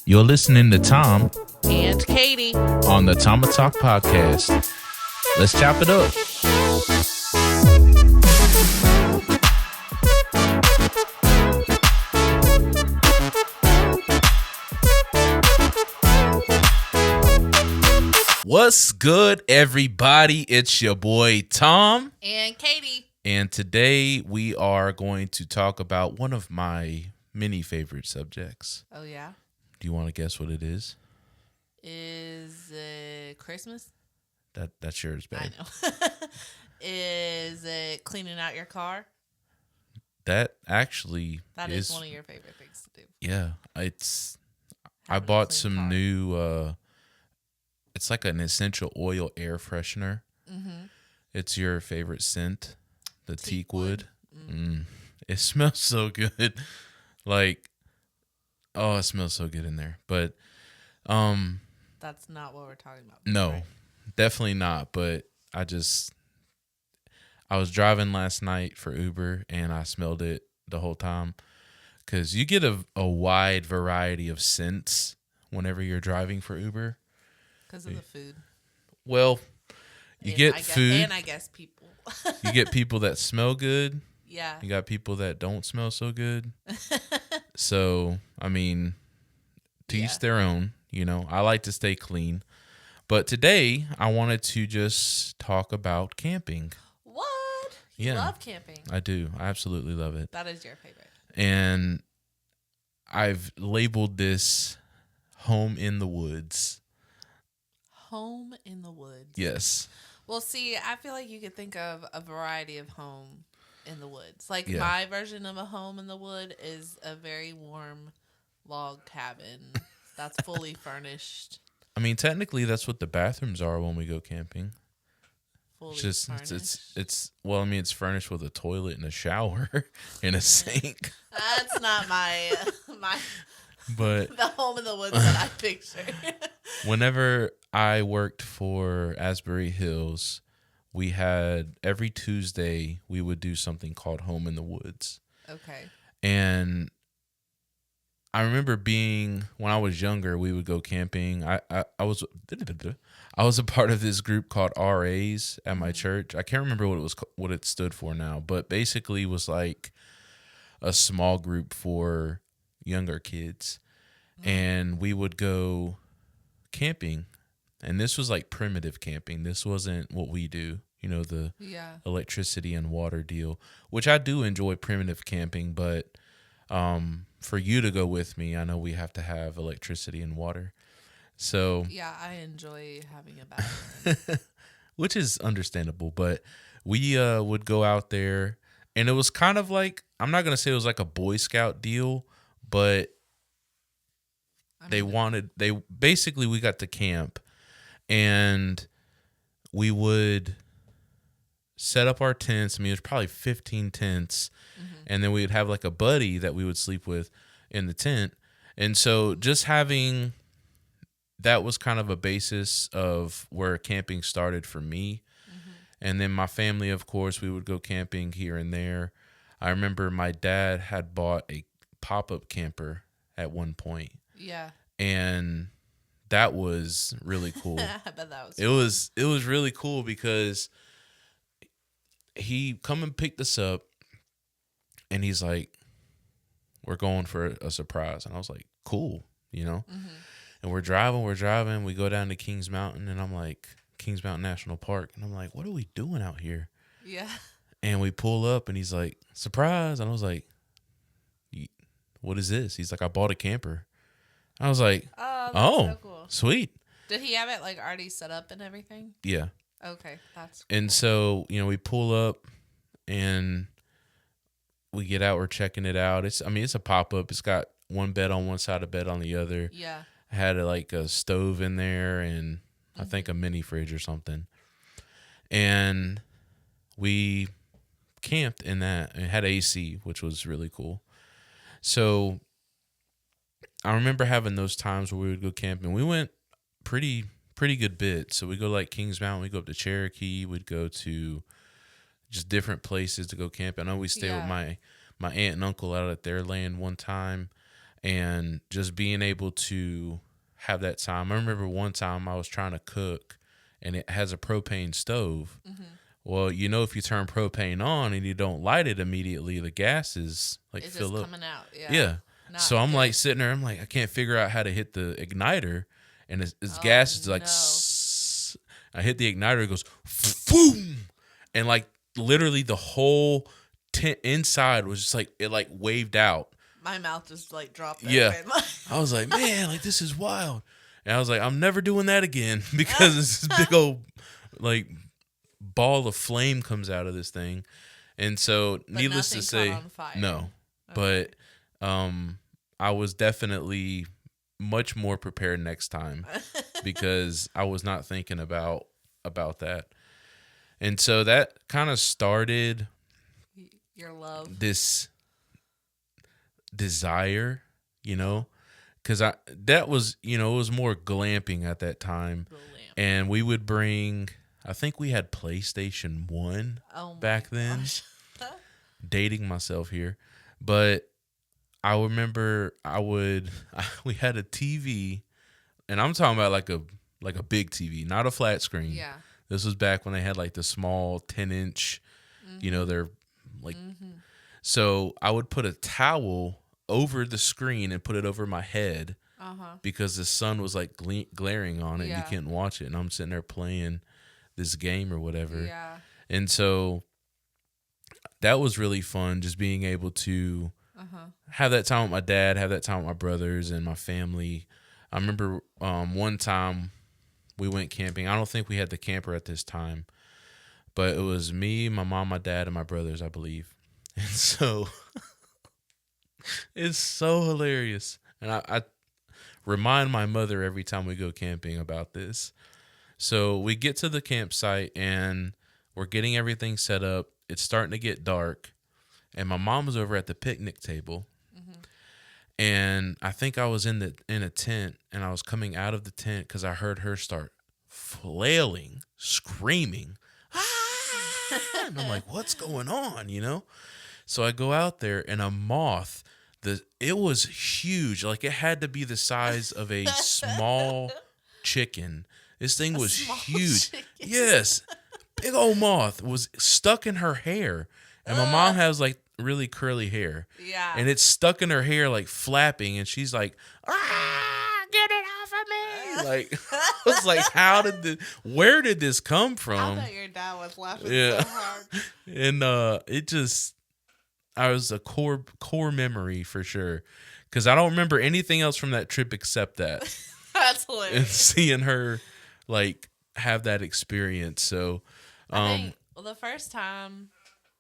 You're listening to Tom and Katie on the Tom Talk podcast. Let's chop it up. What's good, everybody? It's your boy Tom and Katie. And today we are going to talk about one of my many favorite subjects. Oh, yeah? Do you want to guess what it is? Is it Christmas? That's yours, babe. I know. Is it cleaning out your car? That actually That is one of your favorite things to do. Yeah, I bought some new, it's like an essential oil air freshener. Mm-hmm. It's your favorite scent, the teak wood. It smells so good. Like, oh, it smells so good in there. But, that's not what we're talking about. No, right? Definitely not. But I was driving last night for Uber and I smelled it the whole time. Because you get a wide variety of scents whenever you're driving for Uber. Because of the food. Well, you get food. And I guess people. You get people that smell good. Yeah. You got people that don't smell so good. So, I mean, to each their own. You know, I like to stay clean. But today, I wanted to just talk about camping. What? You love camping. I do. I absolutely love it. That is your favorite. And I've labeled this Home in the Woods. Home in the woods. Yes. Well, see, I feel like you could think of a variety of home in the woods. Like my version of a home in the wood is a very warm log cabin that's fully furnished. I mean, technically, that's what the bathrooms are when we go camping. Fully furnished? It's furnished with a toilet and a shower and a sink. That's not my but the home in the woods that I picture. Whenever I worked for Asbury Hills, we had every Tuesday we would do something called Home in the Woods. Okay. And I remember when I was younger, we would go camping. I was a part of this group called RAs at my church. I can't remember what it stood for now, but basically it was like a small group for younger kids. And we would go camping. And this was like primitive camping. This wasn't what we do, the electricity and water deal, which I do enjoy primitive camping, but for you to go with me, I know we have to have electricity and water. So yeah, I enjoy having a bathroom. Which is understandable, but we would go out there and it was kind of like, I'm not going to say it was like a Boy Scout deal, but we got to camp and we would set up our tents. I mean, it was probably 15 tents. And then we would have like a buddy that we would sleep with in the tent. And so just having that was kind of a basis of where camping started for me. And then my family, of course, we would go camping here and there. I remember my dad had bought a pop-up camper at one point. Yeah. And that was really cool. I bet that was It was really cool because he come and picked us up. And he's like, we're going for a surprise. And I was like, cool, And we're driving. We go down to Kings Mountain. And I'm like, Kings Mountain National Park. And I'm like, what are we doing out here? Yeah. And we pull up and he's like, surprise. And I was like, what is this? He's like, I bought a camper. I was like, oh, so cool. Sweet. Did he have it like already set up and everything? Yeah. Okay. That's cool. And so, we pull up and we get out, we're checking it out. It's a pop-up. It's got one bed on one side, a bed on the other. Yeah. I had a stove in there and I think a mini fridge or something. And we camped in that. It had AC, which was really cool. So I remember having those times where we would go camping. We went pretty good bit. So we go like Kings Mountain, we go up to Cherokee, we'd go to just different places to go camp. I know we stayed with my aunt and uncle out at their land one time, and just being able to have that time. I remember one time I was trying to cook, and it has a propane stove. Mm-hmm. Well, if you turn propane on and you don't light it immediately, the gas is like It's fill just up. coming out. Yeah. Yeah. Not So I'm like good. sitting there. I'm like, I can't figure out how to hit the igniter, and it's Oh gas is like. no. I hit the igniter. It goes, boom, and like literally the whole tent inside was just like it like waved out. My mouth just like dropped Yeah. open. I was like, man, like this is wild. And I was like, I'm never doing that again because this big old like ball of flame comes out of this thing. And so But needless to nothing say, caught on fire. no. Okay. But I was definitely much more prepared next time because I was not thinking about that. And so that kind of started Your love. this desire, because that was, it was more glamping at that time. And we would bring, I think we had PlayStation 1 back then. Dating myself here. But I remember we had a TV, and I'm talking about like a big TV, not a flat screen. Yeah. This was back when they had like the small 10-inch, they're like, so I would put a towel over the screen and put it over my head because the sun was like glaring on it and you couldn't watch it. And I'm sitting there playing this game or whatever. Yeah. And so that was really fun, just being able to have that time with my dad, have that time with my brothers and my family. I remember one time we went camping. I don't think we had the camper at this time, but it was me, my mom, my dad, and my brothers, I believe. And so it's so hilarious. And I remind my mother every time we go camping about this. So we get to the campsite and we're getting everything set up. It's starting to get dark. And my mom was over at the picnic table. And I think I was in a tent, and I was coming out of the tent because I heard her start flailing, screaming. Ah! And I'm like, what's going on, So I go out there, and a moth, it was huge. Like, it had to be the size of a small chicken. This thing was huge. Chicken. Yes. Big old moth was stuck in her hair. And my mom has, like, really curly hair. Yeah. And it's stuck in her hair, like, flapping. And she's like, get it off of me. Like, I was like, where did this come from? I bet your dad was laughing Yeah. so hard. And I was a core memory for sure. Because I don't remember anything else from that trip except that. That's And hilarious. seeing her, like, have that experience. So, I think the first time,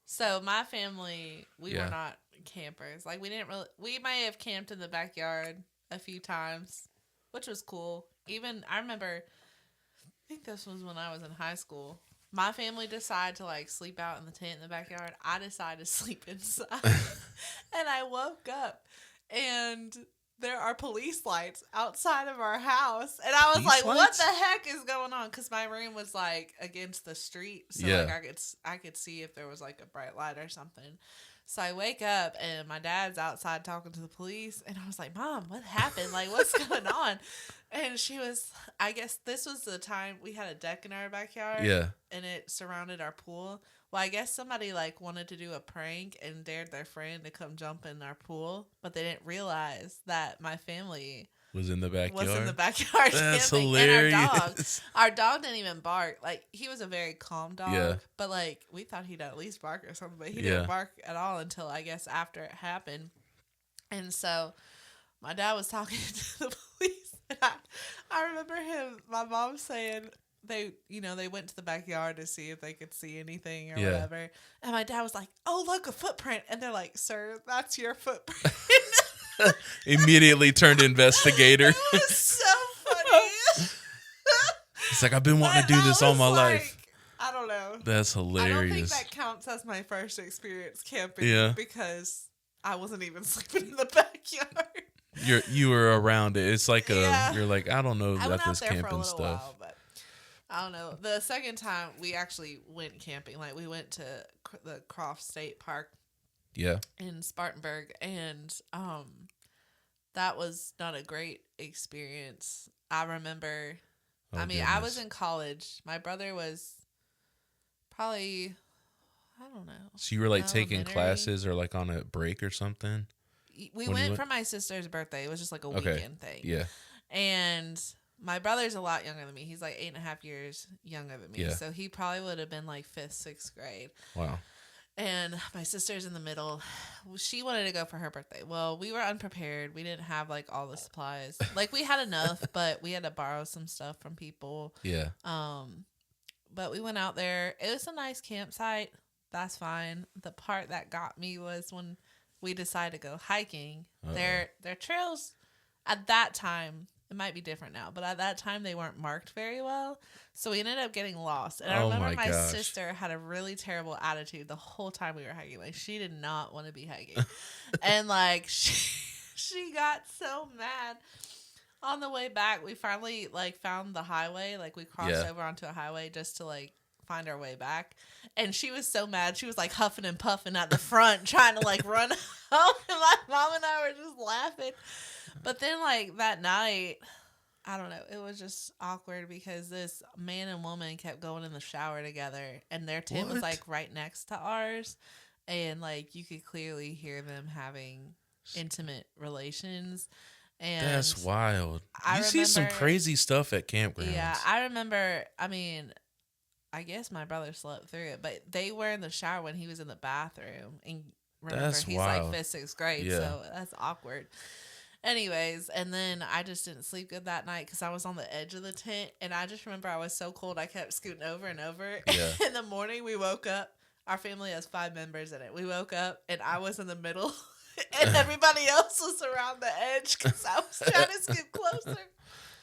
so my family, we were not campers. Like, we may have camped in the backyard a few times, which was cool. Even, I remember, I think this was when I was in high school. My family decided to, like, sleep out in the tent in the backyard. I decided to sleep inside. And I woke up, and there are police lights outside of our house. And I was Police like, what lights? the heck is going on? Because my room was, like, against the street. So, Yeah. like, I could see if there was, like, a bright light or something. So I wake up, and my dad's outside talking to the police. And I was like, Mom, what happened? Like, what's going on? And she was, I guess this was the time we had a deck in our backyard. Yeah. And it surrounded our pool. Well, I guess somebody, like, wanted to do a prank and dared their friend to come jump in our pool. But they didn't realize that my family Was in the backyard. was in the backyard That's camping. hilarious. And our dog didn't even bark. Like, he was a very calm dog. Yeah. But, like, we thought he'd at least bark or something. But he Yeah. didn't bark at all until, I guess, after it happened. And so my dad was talking to the police. And I remember my mom saying they went to the backyard to see if they could see anything or whatever. And my dad was like, oh, look, a footprint. And they're like, sir, that's your footprint. Immediately turned investigator. It was so funny. It's like, I've been wanting to do this all my life. I don't know. That's hilarious. I don't think that counts as my first experience camping. Yeah. Because I wasn't even sleeping in the backyard. You were around it. It's like you're like, I don't know I about went out this there for a camping little stuff. while, but I don't know. The second time we actually went camping, like we went to the Croft State Park Yeah. in Spartanburg, and that was not a great experience. I remember, Oh I was goodness. in college. My brother was probably, I don't know, So you were like taking elementary. classes or like on a break or something We when you went went? for my sister's birthday. It was just like a Okay. weekend thing. Yeah. And my brother's a lot younger than me. He's like 8.5 years younger than me. Yeah. So he probably would have been like fifth, sixth grade. Wow. And my sister's in the middle. She wanted to go for her birthday. Well, we were unprepared. We didn't have like all the supplies. Like we had enough, but we had to borrow some stuff from people. Yeah. But we went out there. It was a nice campsite. That's fine. The part that got me was when we decided to go hiking. Uh-oh. Their trails at that time, it might be different now, but at that time they weren't marked very well. So we ended up getting lost. And I Oh remember my my gosh. sister had a really terrible attitude the whole time we were hiking. Like she did not want to be hiking. And like she got so mad. On the way back, we finally like found the highway. Like we crossed over onto a highway just to like find our way back. And she was so mad. She was like huffing and puffing at the front, trying to like run home. And my mom and I were just laughing. But then like that night, I don't know, it was just awkward because this man and woman kept going in the shower together, and their tent was like right next to ours, and like you could clearly hear them having intimate relations. And That's wild. I You see some remember- crazy stuff at campgrounds. Yeah, I remember. I mean, I guess my brother slept through it, but they were in the shower when he was in the bathroom. And remember, That's he's wild. like fifth, sixth grade, Yeah. so that's awkward. Anyways, and then I just didn't sleep good that night because I was on the edge of the tent, and I just remember I was so cold I kept scooting over and over. Yeah. In the morning, we woke up. Our family has 5 members in it. We woke up, and I was in the middle, and everybody else was around the edge because I was trying to scoot closer.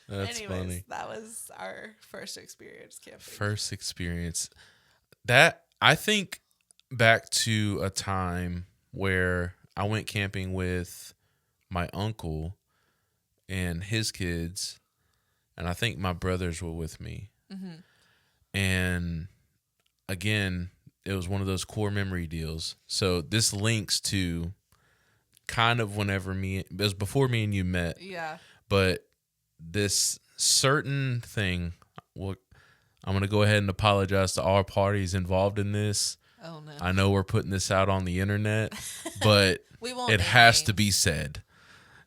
That's funny. That was our first experience camping. First experience. That I think back to a time where I went camping with my uncle and his kids, and I think my brothers were with me. Mm-hmm. And again, it was one of those core memory deals. So this links to kind of whenever it was before me and you met. Yeah. But this certain thing, well, I'm going to go ahead and apologize to all parties involved in this. Oh, no. I know we're putting this out on the internet, but we won't it has to be said.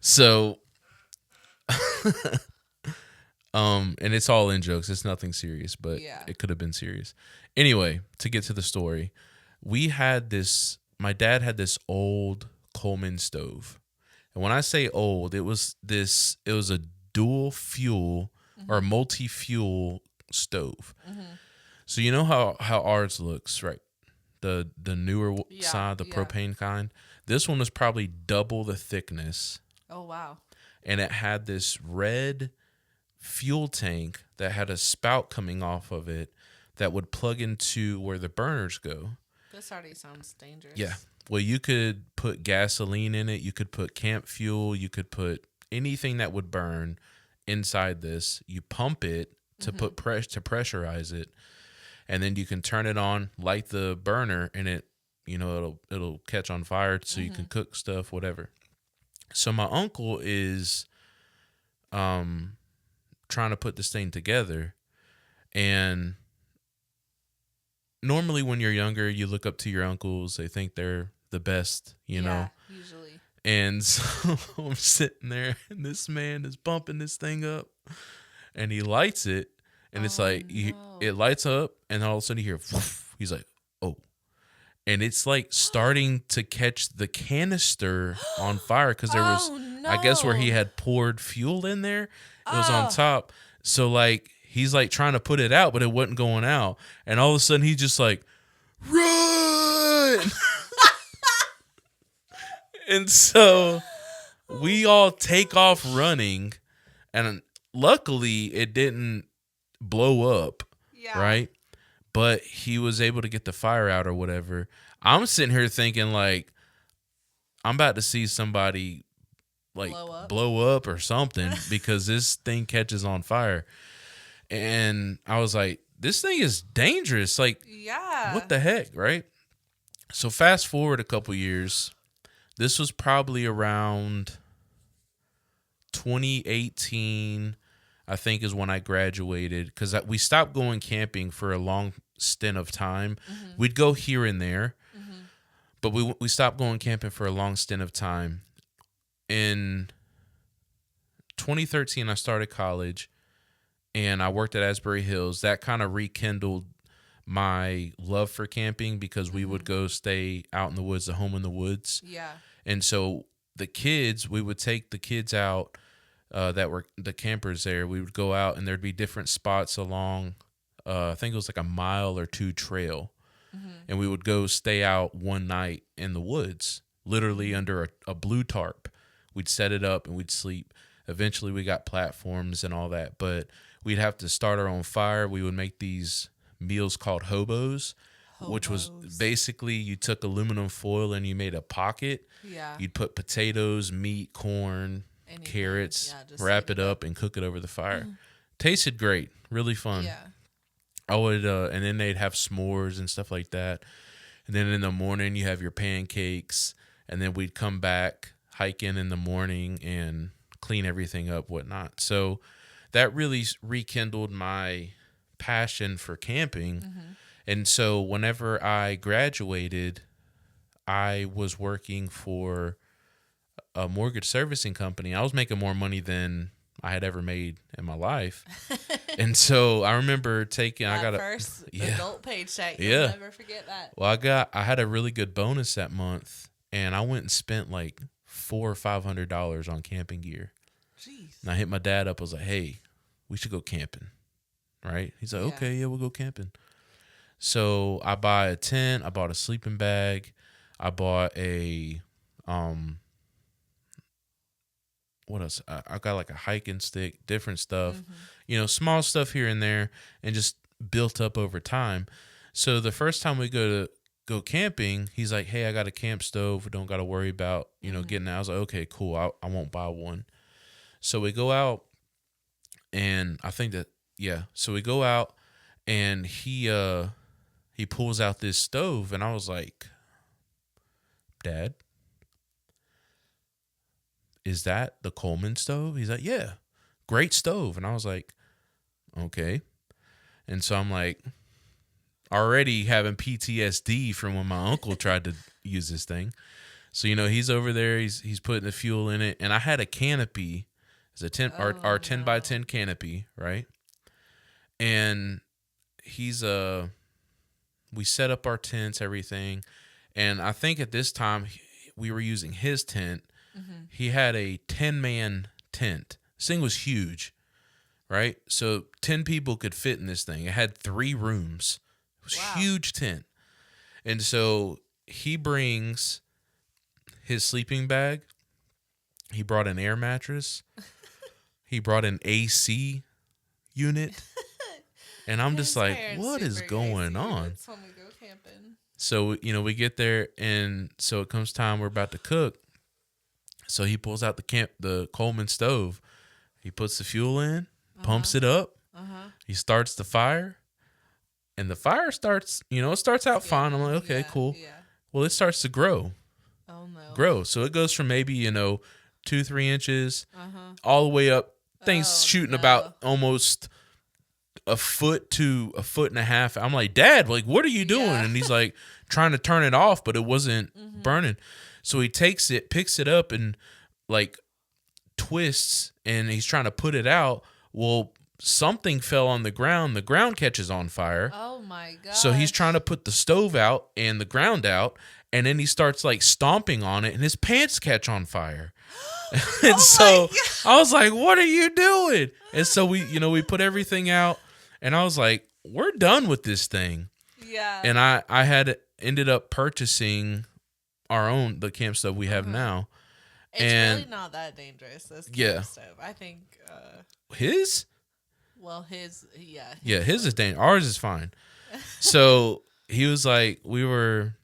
So, and it's all in jokes. It's nothing serious, but it could have been serious. Anyway, to get to the story, my dad had this old Coleman stove. And when I say old, it was a dual fuel or multi-fuel stove. Mm-hmm. So you know how ours looks, right? The newer side, the propane kind. This one was probably double the thickness. Oh, wow. And it had this red fuel tank that had a spout coming off of it that would plug into where the burners go. This already sounds dangerous. Yeah. Well, you could put gasoline in it. You could put camp fuel. You could put anything that would burn inside this. You pump it to put to pressurize it, and then you can turn it on, light the burner, and it'll catch on fire so you can cook stuff, whatever. So my uncle is trying to put this thing together, and normally when you're younger, you look up to your uncles. They think they're the best, you know. Usually. And so I'm sitting there, and this man is bumping this thing up, and he lights it, and it's like it lights up, and all of a sudden you hear, whoosh, he's like, oh. And it's like starting to catch the canister on fire because there was, I guess, where he had poured fuel in there. It was on top. So like he's like trying to put it out, but it wasn't going out. And all of a sudden he's just like, run! And so we all take off running, and luckily it didn't blow up, right? But he was able to get the fire out or whatever. I'm sitting here thinking like I'm about to see somebody like blow up or something because this thing catches on fire. And I was like, this thing is dangerous. Like, what the heck, right? So fast forward a couple years. This was probably around 2018, I think, is when I graduated, because we stopped going camping for a long stint of time. Mm-hmm. We'd go here and there, Mm-hmm. but we stopped going camping for a long stint of time. In 2013, I started college, and I worked at Asbury Hills. That kind of rekindled my love for camping, because we would go stay out in the woods, the home in the woods. Yeah. And so we would take the kids out that were the campers there. We would go out, and there'd be different spots along, I think it was like a mile or two trail. Mm-hmm. And we would go stay out one night in the woods, literally under a blue tarp. We'd set it up and we'd sleep. Eventually we got platforms and all that, but we'd have to start our own fire. We would make these meals called hobos, which was basically you took aluminum foil and you made a pocket. Yeah. You'd put potatoes, meat, corn, carrots, wrap it up and cook it over the fire. Tasted great, really fun. Yeah. I would, and then they'd have s'mores and stuff like that. And then in the morning you have your pancakes, and then we'd come back, hike in the morning, and clean everything up, whatnot. So that really rekindled my passion for camping. Mm-hmm. And so whenever I graduated, I was working for a mortgage servicing company. I was making more money than I had ever made in my life. And so I remember taking, I got first adult paycheck. You'll never forget that. Well, I had a really good bonus that month, and I went and spent like $400 or $500 on camping gear. Jeez. And I hit my dad up. I was like, hey, we should go camping. Right? He's like, okay, yeah, we'll go camping. So I buy a tent. I bought a sleeping bag. I bought a, what else? I got like a hiking stick, different stuff, small stuff here and there, and just built up over time. So the first time we go camping, he's like, hey, I got a camp stove. We don't got to worry about, getting out. I was like, okay, cool. I won't buy one. So we go out, and I think that, so we go out, and he pulls out this stove, and I was like, Dad, is that the Coleman stove? He's like, yeah, great stove. And I was like, okay. And so I'm like, already having PTSD from when my uncle tried to use this thing. So, he's over there, he's putting the fuel in it. And I had a canopy, it's a our 10 by 10 canopy, right? And we set up our tents, everything. And I think at this time we were using his tent. Mm-hmm. He had a 10-man tent. This thing was huge, right? So 10 people could fit in this thing. It had 3 rooms. It was a huge tent. And so he brings his sleeping bag. He brought an air mattress. He brought an AC unit. And I'm just like, what is going on? When we go camping. So, we get there, and so it comes time we're about to cook. So he pulls out the Coleman stove. He puts the fuel in, pumps it up. He starts the fire, and the fire starts, it starts out fine. I'm like, okay, cool. Yeah. Well, it starts to grow. Oh, no. Grow. So it goes from maybe, 2-3 inches all the way up. Things shooting about almost a foot to a foot and a half. I'm like, Dad, like, what are you doing? Yeah. And he's like trying to turn it off, but it wasn't burning. So he takes it, picks it up, and like twists, and he's trying to put it out. Well, something fell on the ground. The ground catches on fire. Oh my God. So he's trying to put the stove out and the ground out, and then he starts like stomping on it, and his pants catch on fire. And so I was like, what are you doing? And so we put everything out, and I was like, we're done with this thing. Yeah. And I had ended up purchasing the camp stove we have now. It's really not that dangerous, this camp stove. I think his? Well, his his is dangerous. Ours is fine. So he was like, we were,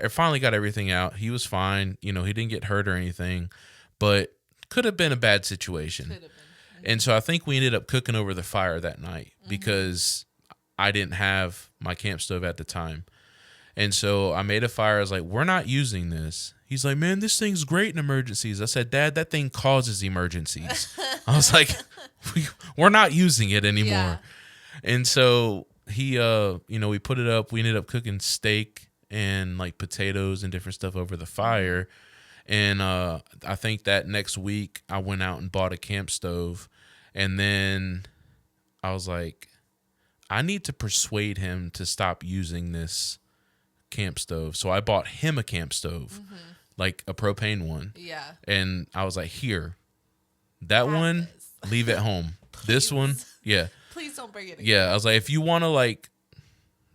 finally got everything out. He was fine. He didn't get hurt or anything, but could have been a bad situation. Could have been. And so I think we ended up cooking over the fire that night because I didn't have my camp stove at the time. And so I made a fire. I was like, we're not using this. He's like, man, this thing's great in emergencies. I said, Dad, that thing causes emergencies. I was like, we're not using it anymore. Yeah. And so he, we put it up. We ended up cooking steak and like potatoes and different stuff over the fire. And I think that next week I went out and bought a camp stove. And then I was like, I need to persuade him to stop using this camp stove. So I bought him a camp stove, like a propane one. Yeah. And I was like, here, that Have one, this. leave at home. This one, yeah. Please don't bring it again. Yeah. I was like, if you want to like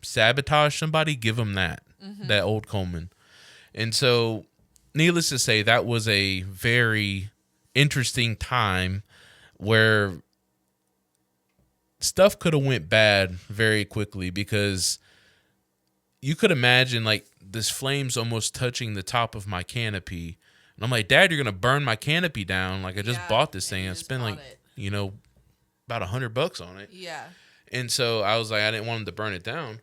sabotage somebody, give them that old Coleman. And so needless to say, that was a very interesting time where stuff could have went bad very quickly, because you could imagine like this flames almost touching the top of my canopy. And I'm like, Dad, you're going to burn my canopy down. Like I just bought this thing. I spent like, about $100 on it. Yeah. And so I was like, I didn't want him to burn it down.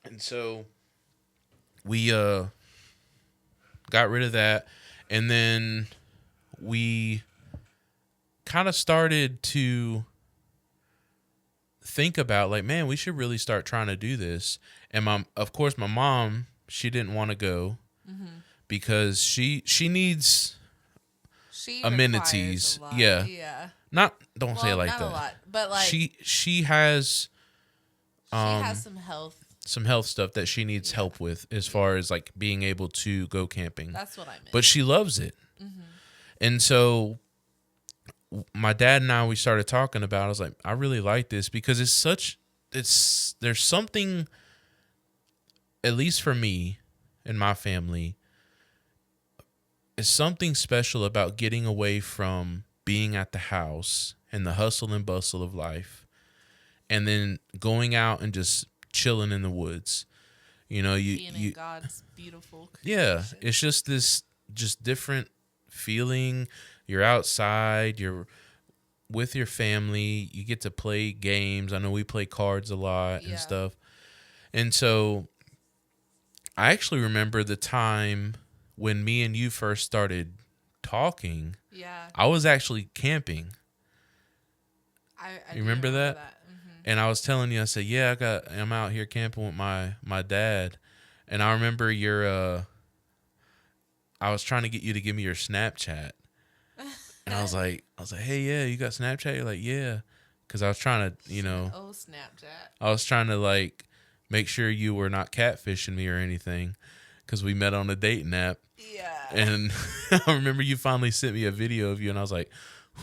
And so we got rid of that. And then we kind of started to think about like, man, we should really start trying to do this. And of course, my mom, she didn't want to go because she needs amenities. Yeah. Yeah. Don't say it like not that. A lot, but like she has some health stuff that she needs help with as far as like being able to go camping. That's what I meant. But she loves it. And so my dad and I, we started talking about it. I was like, I really like this because there's something, at least for me and my family, is something special about getting away from being at the house and the hustle and bustle of life, and then going out and just chilling in the woods. You in God's beautiful creation. Yeah, it's just this different feeling. You're outside, you're with your family, you get to play games. I know we play cards a lot and stuff. And so I actually remember the time when me and you first started talking. Yeah. I was actually camping. I you remember that? Mm-hmm. And I was telling you, I said, yeah, I'm out here camping with my dad. And I remember I was trying to get you to give me your Snapchat. And I was like, hey, yeah, you got Snapchat? You're like, yeah. Because I was trying to, Oh, Snapchat. I was trying to like make sure you were not catfishing me or anything, because we met on a dating app. Yeah. And I remember you finally sent me a video of you, and I was like,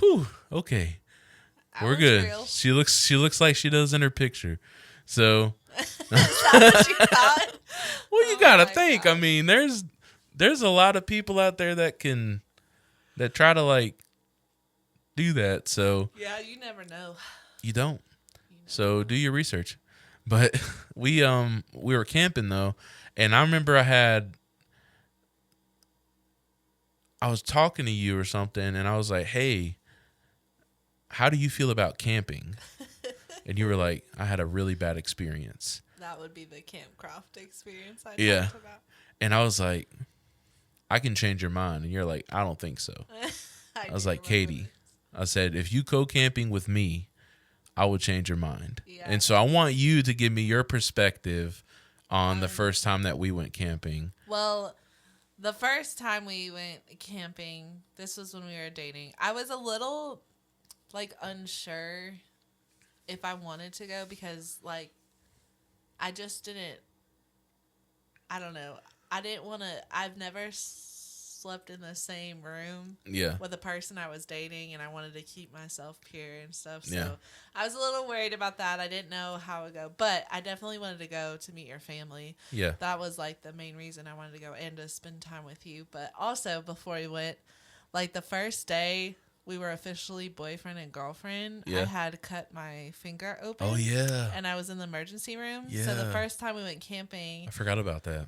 whew, okay, we're good. Real. She looks like she does in her picture. So Is that what you thought? Well, you gotta think. God. I mean, there's a lot of people out there that try to like do that. So yeah, you never know. You don't. So do your research. But we were camping though, and I remember I was talking to you or something, and I was like, hey, how do you feel about camping? And you were like, I had a really bad experience. That would be the campcraft experience I talked about. And I was like, I can change your mind. And you're like, I don't think so. I was like, Katie, I said, if you go camping with me, I will change your mind. Yeah. And so I want you to give me your perspective on the first time that we went camping. Well, the first time we went camping, this was when we were dating. I was a little like unsure if I wanted to go, because like I just didn't, I don't know. I didn't want to, I've never slept in the same room with a person I was dating, and I wanted to keep myself pure and stuff. So I was a little worried about that. I didn't know how it would go, but I definitely wanted to go to meet your family. Yeah. That was like the main reason I wanted to go, and to spend time with you. But also before we went, like the first day we were officially boyfriend and girlfriend, I had cut my finger open. Oh, yeah. And I was in the emergency room. Yeah. So the first time we went camping, I forgot about that.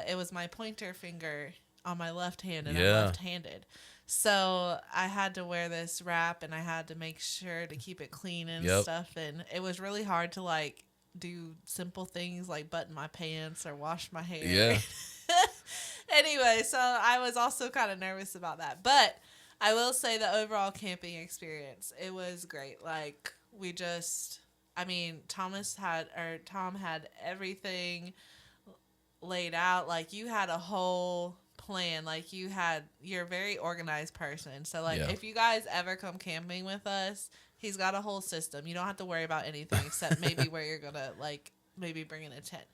It was my pointer finger on my left hand, and I'm left-handed. So I had to wear this wrap, and I had to make sure to keep it clean and stuff. And it was really hard to like do simple things like button my pants or wash my hair. Yeah. Anyway, so I was also kind of nervous about that. But I will say the overall camping experience, it was great. Like, we just, I mean, Tom had everything laid out. Like, you had a whole plan. Like, you're a very organized person. So, like, Yeah. if you guys ever come camping with us, he's got a whole system. You don't have to worry about anything except maybe where you're going to, like, maybe bring in a tent.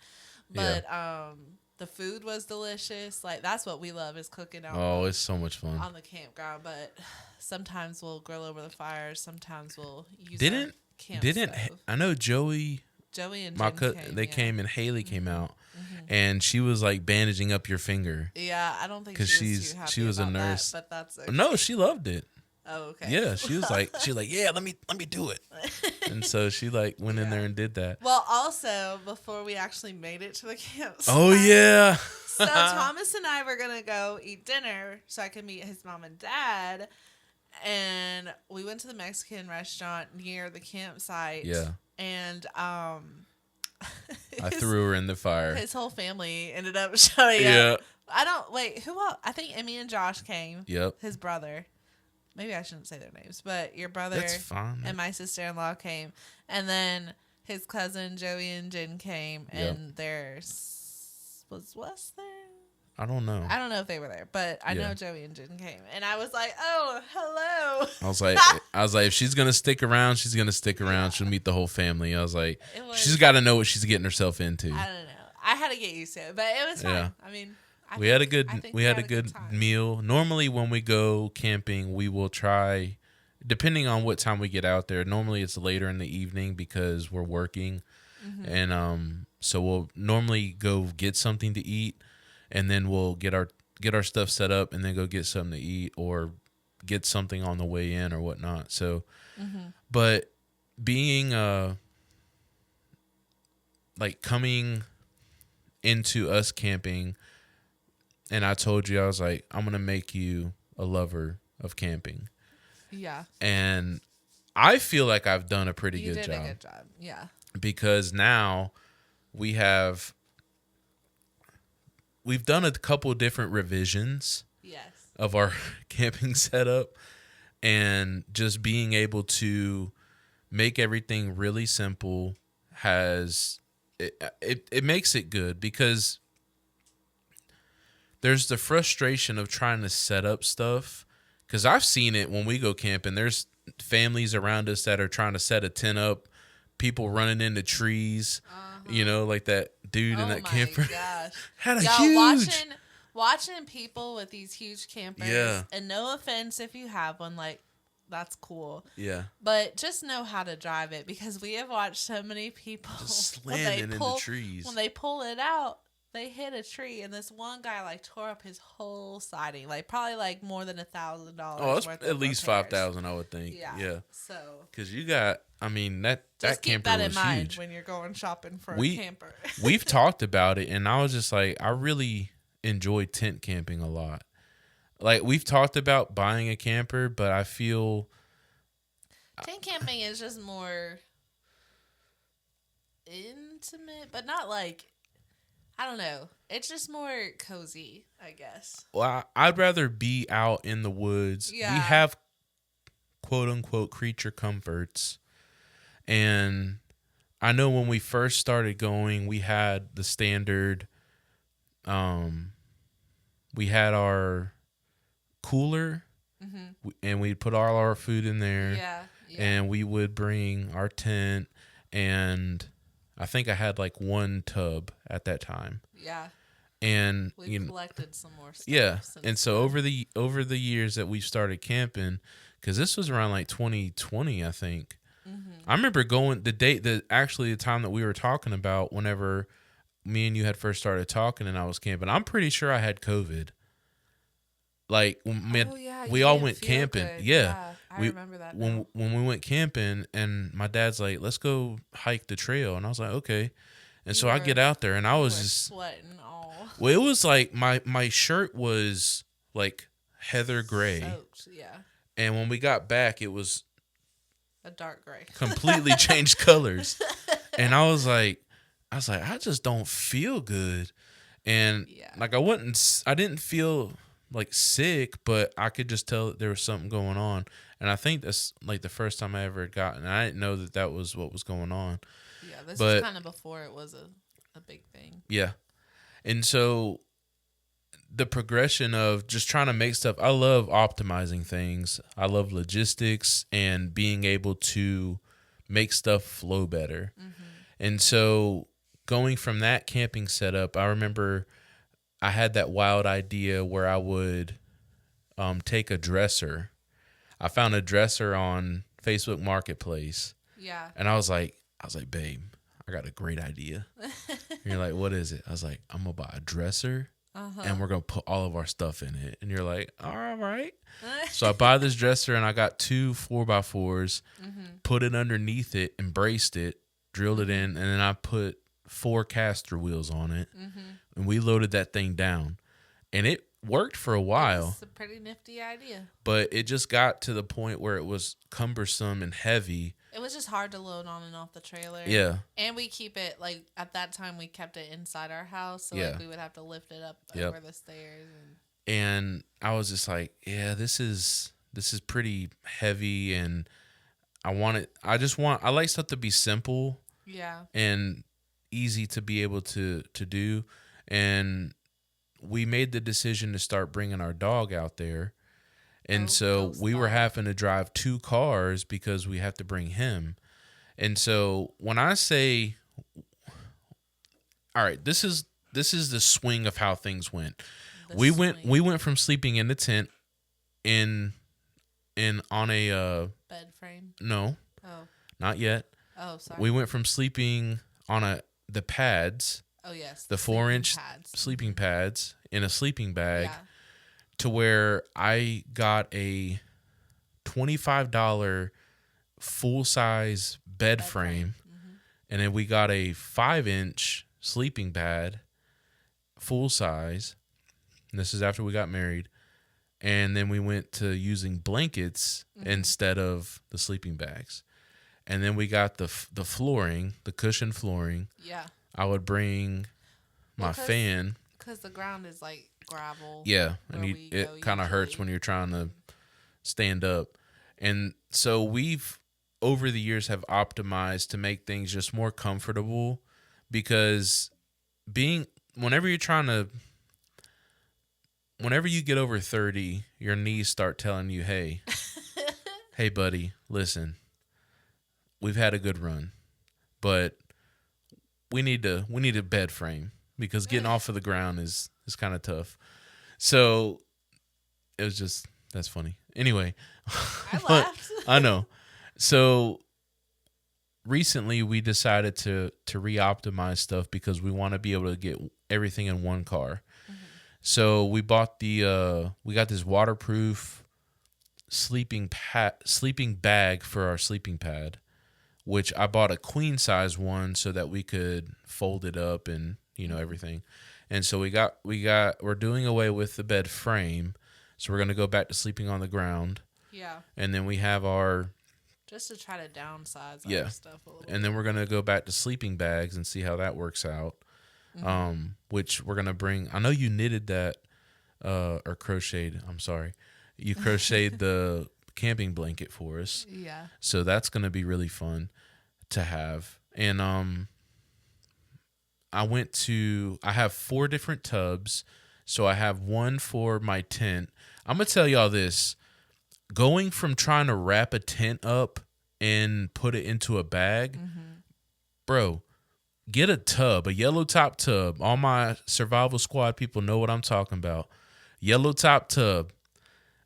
But, the food was delicious. Like, that's what we love, is cooking out. Oh, it's so much fun on the campground. But sometimes we'll grill over the fire. Sometimes we'll use didn't stove. I know Joey and my Jen came, they came and Haley came out, and she was like bandaging up your finger. Yeah, I don't think because she was a nurse. But that's okay. No, she loved it. Oh, okay. Yeah, she was like, yeah, let me do it. And so she like went in there and did that. Well, also before we actually made it to the campsite. Oh yeah. So Thomas and I were gonna go eat dinner so I could meet his mom and dad, and we went to the Mexican restaurant near the campsite. Yeah. And I threw her in the fire. His whole family ended up showing up. Who else? I think Emmy and Josh came. Yep. His brother. Maybe I shouldn't say their names, but your brother That's fine. and my sister-in-law came. And then his cousin Joey and Jen came, and was there? I don't know. I don't know if they were there, but I know Joey and Jen came. And I was like, oh, hello. I was like, if she's going to stick around, she's going to stick around. Yeah. She'll meet the whole family. I was like, she's got to know what she's getting herself into. I don't know. I had to get used to it, but it was fun. Yeah. I mean, we had a good meal. Normally when we go camping, we will try, depending on what time we get out there. Normally it's later in the evening because we're working. Mm-hmm. And so we'll normally go get something to eat, and then we'll get our stuff set up and then go get something to eat or get something on the way in or whatnot. So but being like coming into us camping, and I told you, I was like, I'm going to make you a lover of camping. Yeah. And I feel like I've done a pretty good job. You did a good job, yeah. Because now we've done a couple different revisions of our camping setup, and just being able to make everything really simple it makes it good, because there's the frustration of trying to set up stuff, because I've seen it when we go camping. There's families around us that are trying to set a tent up, people running into trees, like that dude in that camper. Gosh. Had a huge... Watching people with these huge campers, yeah. And no offense if you have one, like, that's cool. Yeah. But just know how to drive it, because we have watched so many people just slamming into trees. When they pull it out, they hit a tree, and this one guy like tore up his whole siding, like probably like more than $1,000. Oh, it's at least $5,000, I would think. Yeah. So. Because you got, I mean, that camper was huge. Just keep that in mind when you're going shopping for a camper. We've talked about it, and I was just like, I really enjoy tent camping a lot. Like, we've talked about buying a camper, but I feel tent camping is just more intimate, but not like, I don't know. It's just more cozy, I guess. Well, I'd rather be out in the woods. Yeah. We have quote unquote creature comforts. And I know when we first started going, we had the standard, we had our cooler, and we'd put all our food in there. Yeah. And we would bring our tent, and I think I had like one tub at that time. Yeah. And we've collected some more stuff. Yeah. And so over the years that we started camping, because this was around like 2020, I think. I remember going the time that we were talking about, whenever me and you had first started talking and I was camping. I'm pretty sure I had COVID. Like, we all went camping. Good. Yeah. I remember that. When we went camping, and my dad's like, let's go hike the trail. And I was like, okay. And so I get out there, and I was just sweating all. Well, it was like my shirt was like heather gray. Soaked, yeah. And when we got back, it was a dark gray. Completely changed colors. And I was like, I just don't feel good. And Yeah. like I didn't feel like sick, but I could just tell that there was something going on. And I think that's like the first time I ever had gotten. I didn't know that that was what was going on. Yeah, this was But kind of before it was a big thing. yeah. And so the progression of just trying to make stuff, I love optimizing things. I love logistics and being able to make stuff flow better. Mm-hmm. And so going from that camping setup, I remember I had that wild idea where I would take a dresser. I found a dresser on Facebook Marketplace, Yeah. and I was like, babe, I got a great idea. And you're like, what is it? I was like, I'm gonna buy a dresser, Uh-huh. and we're gonna put all of our stuff in it. And you're like, all right. So I buy this dresser, and I got two 4x4s, Mm-hmm. put it underneath it, embraced it, drilled it in, and then I put 4 caster wheels on it, Mm-hmm. and we loaded that thing down, and it worked for a while. It's a pretty nifty idea. But it just got to the point where it was cumbersome and heavy. It was just hard to load on and off the trailer. Yeah. And we keep it, like, at that time, we kept it inside our house. So, Yeah. like, we would have to lift it up Yep. over the stairs. And I was just like, yeah, this is pretty heavy, and I like stuff to be simple Yeah. and easy to be able to do. And we made the decision to start bringing our dog out there. And so we were having to drive 2 cars because we have to bring him. And so when I say, all right, this is the swing of how things went. We went from sleeping in the tent in on a bed frame. No. Oh. Not yet. Oh, sorry. We went from sleeping on the pads. Oh, yes. The 4-inch sleeping pads in a sleeping bag. Yeah. To where I got a $25 full-size bed frame. Mm-hmm. And then we got a 5-inch sleeping pad, full size. And this is after we got married. And then we went to using blankets instead of the sleeping bags. And then we got the flooring, the cushion flooring. Yeah. I would bring my fan. Because the ground is like gravel. Yeah. And it kind of hurts when you're trying to stand up. And so we've, over the years, have optimized to make things just more comfortable, because whenever you get over 30, your knees start telling you, hey, hey buddy, listen, we've had a good run, but we need a bed frame, because getting off of the ground is kind of tough. So it was just, that's funny. Anyway, I laughed. I know. So recently we decided to re-optimize stuff because we want to be able to get everything in one car. Mm-hmm. So we bought we got this waterproof sleeping bag for our sleeping pad, which I bought a queen size one so that we could fold it up and everything. And so we're doing away with the bed frame. So we're going to go back to sleeping on the ground. Yeah. And then we have our, just to try to downsize our stuff a little bit. And then we're going to go back to sleeping bags and see how that works out. Mm-hmm. Which we're going to bring. I know you knitted that, or crocheted. I'm sorry. You crocheted the camping blanket for us. Yeah. So that's going to be really fun to have. And I have 4 different tubs. So I have one for my tent. I'm going to tell y'all this. Going from trying to wrap a tent up and put it into a bag, bro, get a tub, a yellow top tub. All my survival squad people know what I'm talking about. Yellow top tub.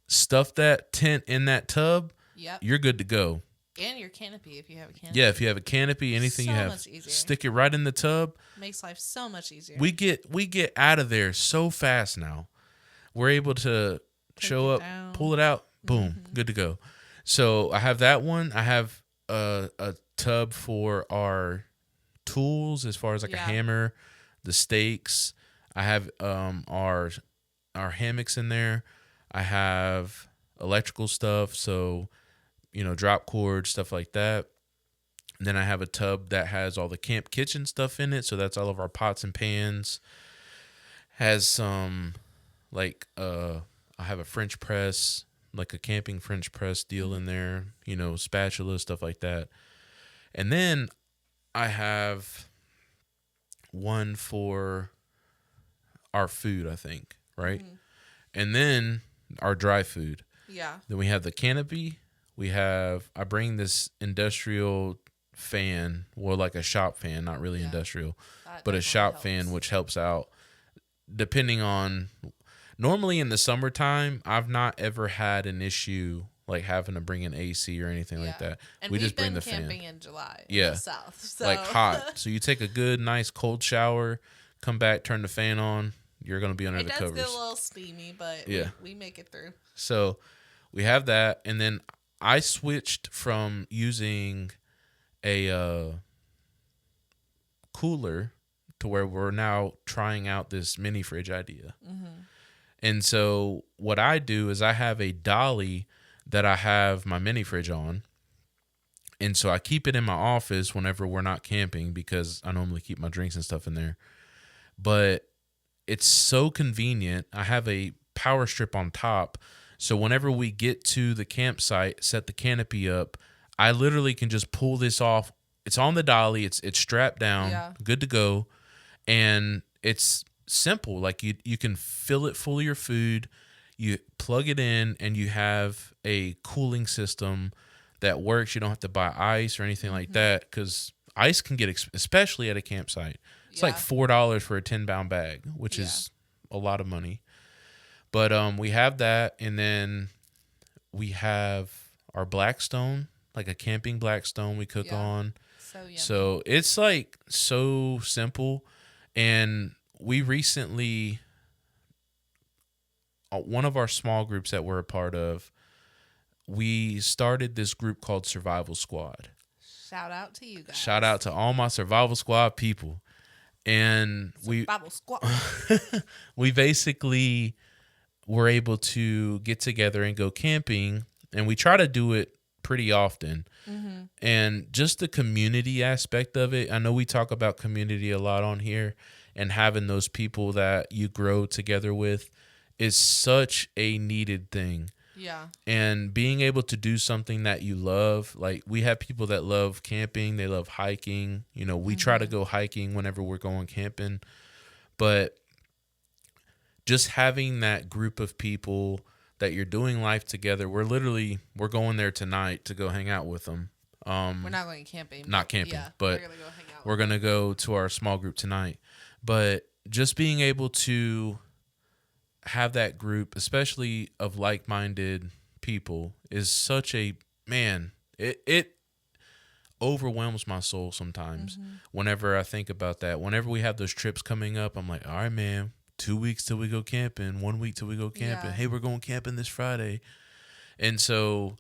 Stuff that tent in that tub. Yep. You're good to go. And your canopy, if you have a canopy. Yeah, if you have a canopy, anything so you have, much easier. Stick it right in the tub. Makes life so much easier. We get out of there so fast now. We're able to show up, pull it out, boom, good to go. So I have that one. I have a tub for our tools, as far as like a hammer, the stakes. I have our hammocks in there. I have electrical stuff, so drop cord, stuff like that. And then I have a tub that has all the camp kitchen stuff in it, so that's all of our pots and pans. has some like I have a French press, like a camping French press deal in there, spatula, stuff like that. And then I have one for our food, I think, right? Mm-hmm. And then our dry food. Yeah. Then we have the canopy. I bring this industrial fan, well, like a shop fan, not really Yeah. industrial, That but a definitely shop helps. fan, which helps out depending on. Normally in the summertime, I've not ever had an issue like having to bring an AC or anything like Yeah. that. And We we've just bring been the fan. camping in July in the Yeah, South. like So hot. So you take a good, nice cold shower, come back, turn the fan on. You're gonna be under it the does get a covers. little steamy, but Yeah. we make it through. So we have that, and then I switched from using a cooler to where we're now trying out this mini fridge idea. Mm-hmm. And so what I do is I have a dolly that I have my mini fridge on. And so I keep it in my office whenever we're not camping because I normally keep my drinks and stuff in there. But it's so convenient. I have a power strip on top. So whenever we get to the campsite, set the canopy up, I literally can just pull this off. It's on the dolly. It's strapped down, Yeah. good to go. And it's simple. Like you can fill it full of your food, you plug it in, and you have a cooling system that works. You don't have to buy ice or anything like that because ice can get, especially at a campsite. It's like $4 for a 10-pound bag, which is a lot of money. But we have that, and then we have our Blackstone, like a camping Blackstone we cook on. So yummy. So it's like so simple. And we recently, one of our small groups that we're a part of, we started this group called Survival Squad. Shout out to you guys. Shout out to all my Survival Squad people. And Survival Squad. we basically were able to get together and go camping, and we try to do it pretty often. Mm-hmm. And just the community aspect of it, I know we talk about community a lot on here, and having those people that you grow together with is such a needed thing. Yeah. And being able to do something that you love, like we have people that love camping, they love hiking. We try to go hiking whenever we're going camping, but just having that group of people that you're doing life together. We're going there tonight to go hang out with them. We're not going camping. Not camping, but we're gonna go hang out. We're gonna go to our small group tonight. But just being able to have that group, especially of like-minded people, is such a man. It overwhelms my soul sometimes whenever I think about that. Whenever we have those trips coming up, I'm like, all right, man. 2 weeks till we go camping. 1 week till we go camping. Yeah. Hey, we're going camping this Friday. And so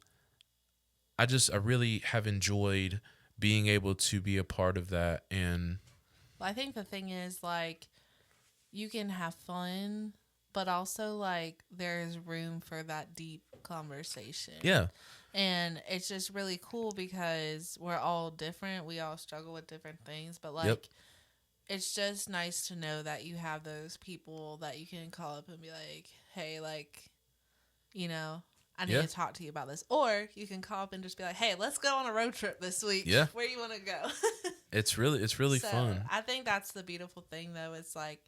I really have enjoyed being able to be a part of that. And I think the thing is, like, you can have fun, but also, like, there's room for that deep conversation. Yeah. And it's just really cool because we're all different. We all struggle with different things. But, like, it's just nice to know that you have those people that you can call up and be like, hey, like, I need to talk to you about this. Or you can call up and just be like, hey, let's go on a road trip this week. Yeah. Where you want to go? It's really fun. I think that's the beautiful thing, though. It's like,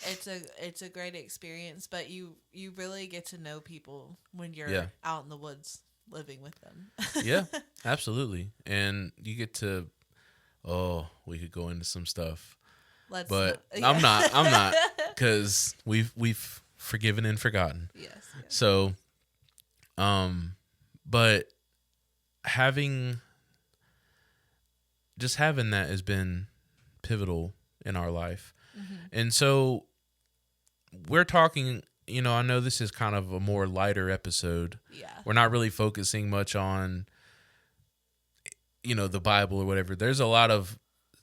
it's a great experience, but you really get to know people when you're out in the woods living with them. Yeah, absolutely. And you get to, we could go into some stuff. I'm not, because we've forgiven and forgotten. Yes. So, but having that has been pivotal in our life. Mm-hmm. And so we're talking, I know this is kind of a more lighter episode. Yeah. We're not really focusing much on, the Bible or whatever. There's a lot of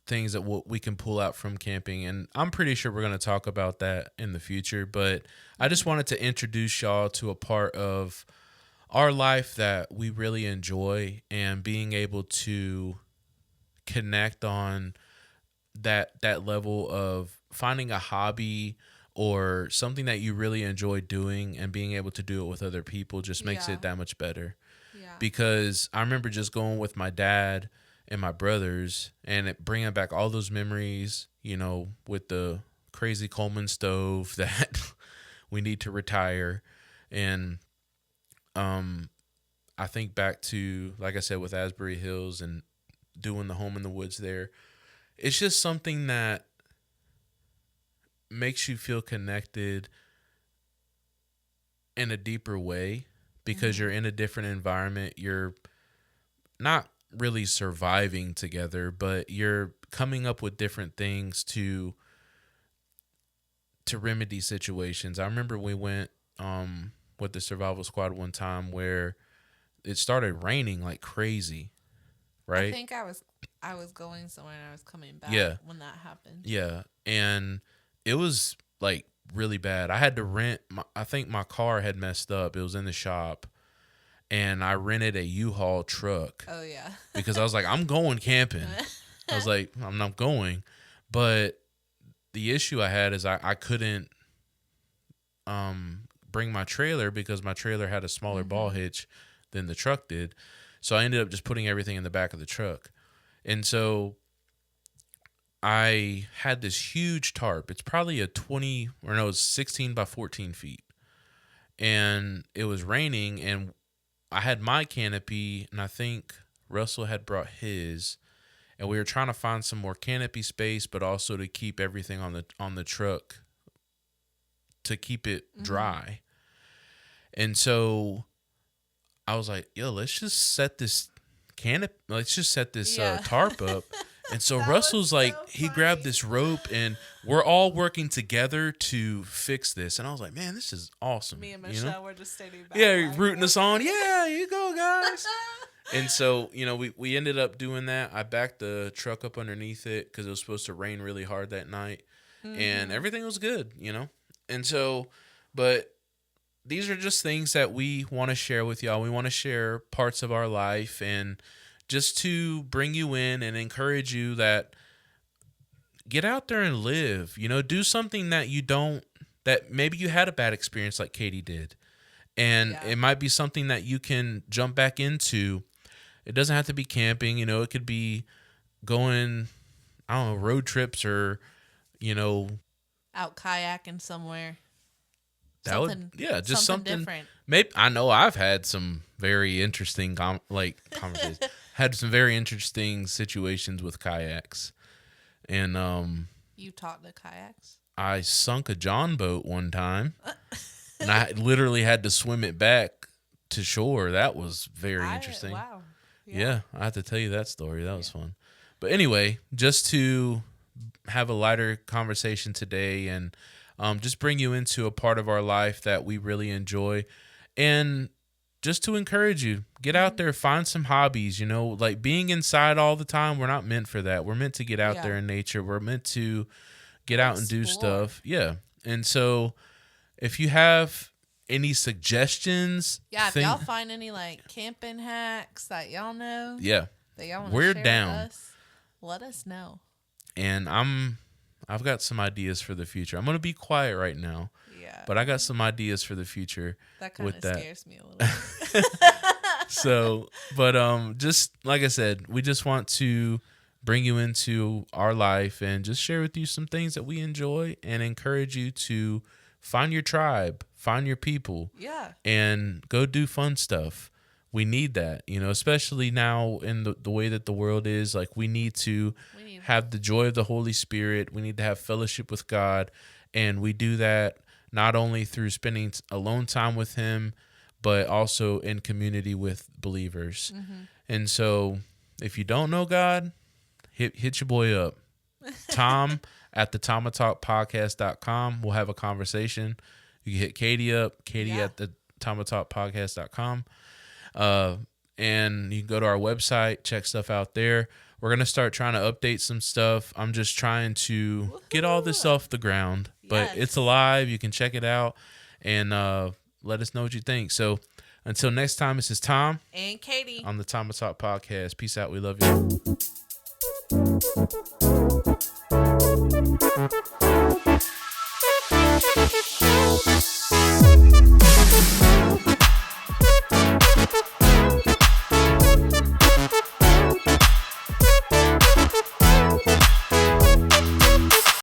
things that we can pull out from camping, and I'm pretty sure we're going to talk about that in the future. But I just wanted to introduce y'all to a part of our life that we really enjoy, and being able to connect on that level of finding a hobby or something that you really enjoy doing, and being able to do it with other people just makes it that much better. Yeah. Because I remember just going with my dad and my brothers and bringing back all those memories, with the crazy Coleman stove that we need to retire. And I think back to, like I said, with Asbury Hills and doing the home in the woods there. It's just something that makes you feel connected in a deeper way, because you're in a different environment. You're not really surviving together, but you're coming up with different things to remedy situations. I remember we went with the survival squad one time where it started raining like crazy, right? I think I was going somewhere and I was coming back when that happened. Yeah. And it was like really bad. I had to rent I think my car had messed up. It was in the shop. And I rented a U-Haul truck. Oh, yeah. Because I was like, I'm going camping. I was like, I'm not going. But the issue I had is I couldn't bring my trailer, because my trailer had a smaller ball hitch than the truck did. So I ended up just putting everything in the back of the truck. And so I had this huge tarp. It's probably it's 16 by 14 feet. And it was raining, and I had my canopy, and I think Russell had brought his, and we were trying to find some more canopy space, but also to keep everything on the truck to keep it dry. And so I was like, yo, let's just set this tarp up. And so Russell's like, he grabbed this rope, and we're all working together to fix this. And I was like, man, this is awesome. Me and Michelle were just standing back. Yeah, rooting us on. Yeah, you go, guys. And so, we ended up doing that. I backed the truck up underneath it because it was supposed to rain really hard that night. And everything was good, And so, but these are just things that we want to share with y'all. We want to share parts of our life, and just to bring you in and encourage you that get out there and live, do something that maybe you had a bad experience like Katie did. And it might be something that you can jump back into. It doesn't have to be camping, it could be going, I don't know, road trips, or, out kayaking somewhere. Just something different. Maybe I know I've had some very interesting conversations. Had some very interesting situations with kayaks, and you taught the kayaks. I sunk a John boat one time, and I literally had to swim it back to shore. That was very interesting. Wow. Yeah, I have to tell you that story. That was fun. But anyway, just to have a lighter conversation today, and just bring you into a part of our life that we really enjoy, and just to encourage you, get out there, find some hobbies. Like being inside all the time, we're not meant for that. We're meant to get out there in nature. We're meant to get out and do stuff. Yeah. And so if you have any suggestions, if y'all find any camping hacks that y'all know, that y'all want to share down with us, let us know. And I've got some ideas for the future. I'm going to be quiet right now. Yeah. But I got some ideas for the future. That kind of scares me a little bit. So, but just like I said, we just want to bring you into our life and just share with you some things that we enjoy, and encourage you to find your tribe, find your people. Yeah. And go do fun stuff. We need that, especially now in the way that the world is. Like, we need to have the joy of the Holy Spirit. We need to have fellowship with God. And we do that not only through spending alone time with Him, but also in community with believers. And so if you don't know God, hit your boy up. Tom at the tomatalkpodcast.com. We'll have a conversation. You can hit Katie up, Katie at the tomatalkpodcast.com. And you can go to our website, check stuff out there. We're going to start trying to update some stuff. I'm just trying to get all this off the ground, but it's alive. You can check it out and let us know what you think. So until next time, this is Tom and Katie on the Tama Talk Podcast. Peace out. We love you.